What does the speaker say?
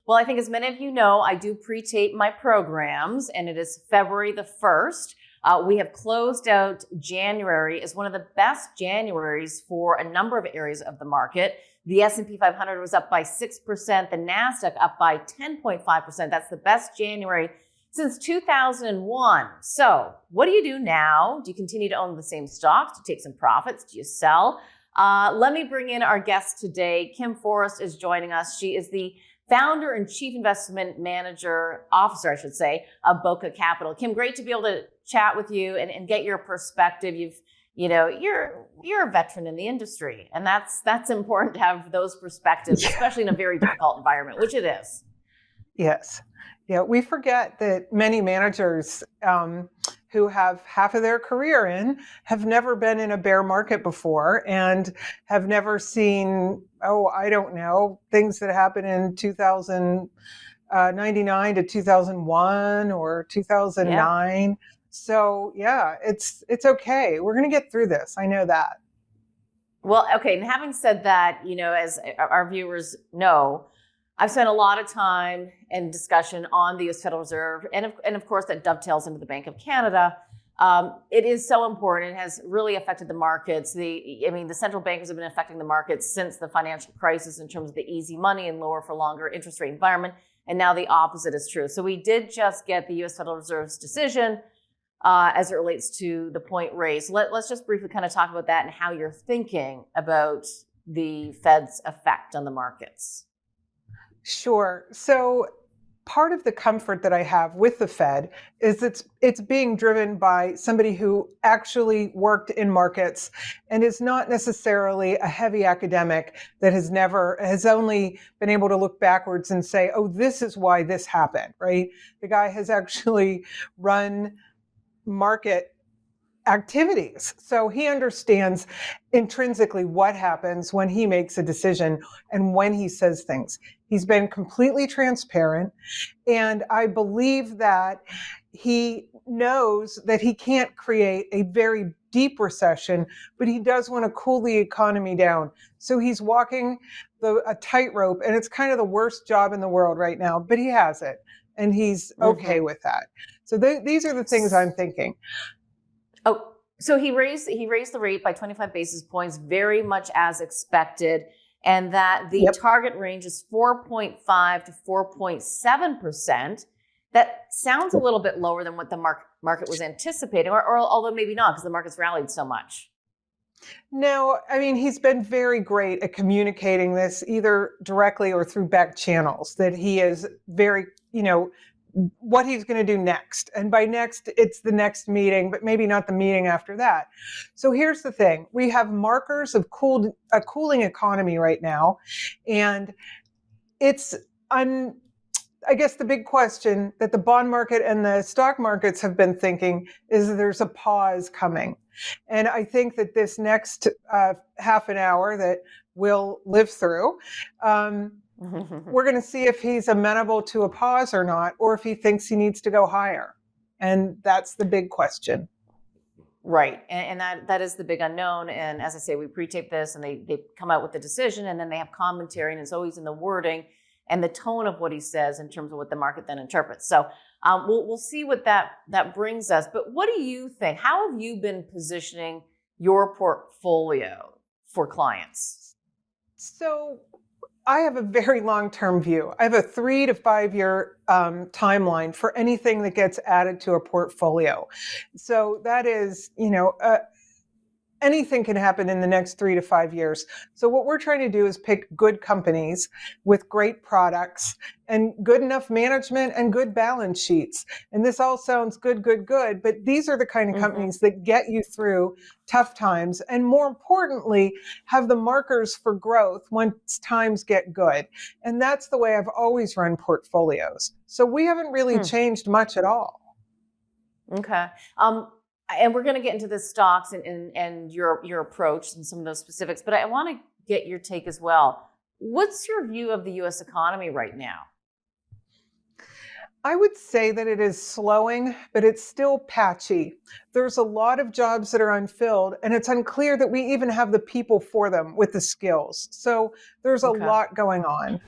Well, I think as many of you know, I do pre-tape my programs, and it is February the 1st. We have closed out January as one of the best Januaries for a number of areas of the market. The S&P 500 was up by 6%, the NASDAQ up by 10.5%. That's the best January since 2001. So what do you do now? Do you continue to own the same stocks? Do you take some profits? Do you sell? Let me bring in our guest today. Kim Forrest is joining us. She is the founder and chief investment officer, I should say, of Bokeh Capital. Kim, great to be able to chat with you and get your perspective. You're a veteran in the industry, and that's important to have those perspectives, especially in a very difficult environment, which it is. Yes. Yeah, we forget that many managers who have half of their career have never been in a bear market before and have never seen, things that happened in 1999 to 2001 or 2009. Yeah. So yeah, it's okay. We're going to get through this. I know that. Well, okay. And having said that, as our viewers know, I've spent a lot of time and discussion on the U.S. Federal Reserve, and of course that dovetails into the Bank of Canada. It is so important. It has really affected the markets. The central bankers have been affecting the markets since the financial crisis in terms of the easy money and lower for longer interest rate environment, and now the opposite is true. So we did just get the U.S. Federal Reserve's decision as it relates to the point raised. Let's just briefly kind of talk about that and how you're thinking about the Fed's effect on the markets. Sure. So part of the comfort that I have with the Fed is it's being driven by somebody who actually worked in markets and is not necessarily a heavy academic that has only been able to look backwards and say, oh, this is why this happened, right? The guy has actually run market activities. So he understands intrinsically what happens when he makes a decision and when he says things. He's been completely transparent. And I believe that he knows that he can't create a very deep recession, but he does want to cool the economy down. So he's walking a tightrope, and it's kind of the worst job in the world right now, but he has it. And he's okay with that. So these are the things I'm thinking. Oh, so he raised the rate by 25 basis points, very much as expected, and that the target range is 4.5 to 4.7%. That sounds a little bit lower than what the market was anticipating, or although maybe not, because the market's rallied so much. No, he's been very great at communicating this either directly or through back channels, that he is very, what he's going to do next. And by next, it's the next meeting, but maybe not the meeting after that. So here's the thing. We have markers of a cooling economy right now. And I guess the big question that the bond market and the stock markets have been thinking is that there's a pause coming. And I think that this next half an hour that we'll live through, we're going to see if he's amenable to a pause or not, or if he thinks he needs to go higher. And that's the big question. Right. And that is the big unknown. And as I say, we pre-tape this and they come out with the decision, and then they have commentary, and it's always in the wording and the tone of what he says in terms of what the market then interprets. So we'll see what that brings us. But what do you think? How have you been positioning your portfolio for clients? So I have a very long-term view. I have a 3 to 5 year timeline for anything that gets added to a portfolio. So that is, anything can happen in the next 3 to 5 years. So what we're trying to do is pick good companies with great products and good enough management and good balance sheets. And this all sounds good, but these are the kind of companies that get you through tough times, and more importantly, have the markers for growth once times get good. And that's the way I've always run portfolios. So we haven't really changed much at all. Okay. And we're going to get into the stocks and your approach and some of those specifics, but I want to get your take as well. What's your view of the U.S. economy right now? I would say that it is slowing, but it's still patchy. There's a lot of jobs that are unfilled, and it's unclear that we even have the people for them with the skills. So there's a lot going on.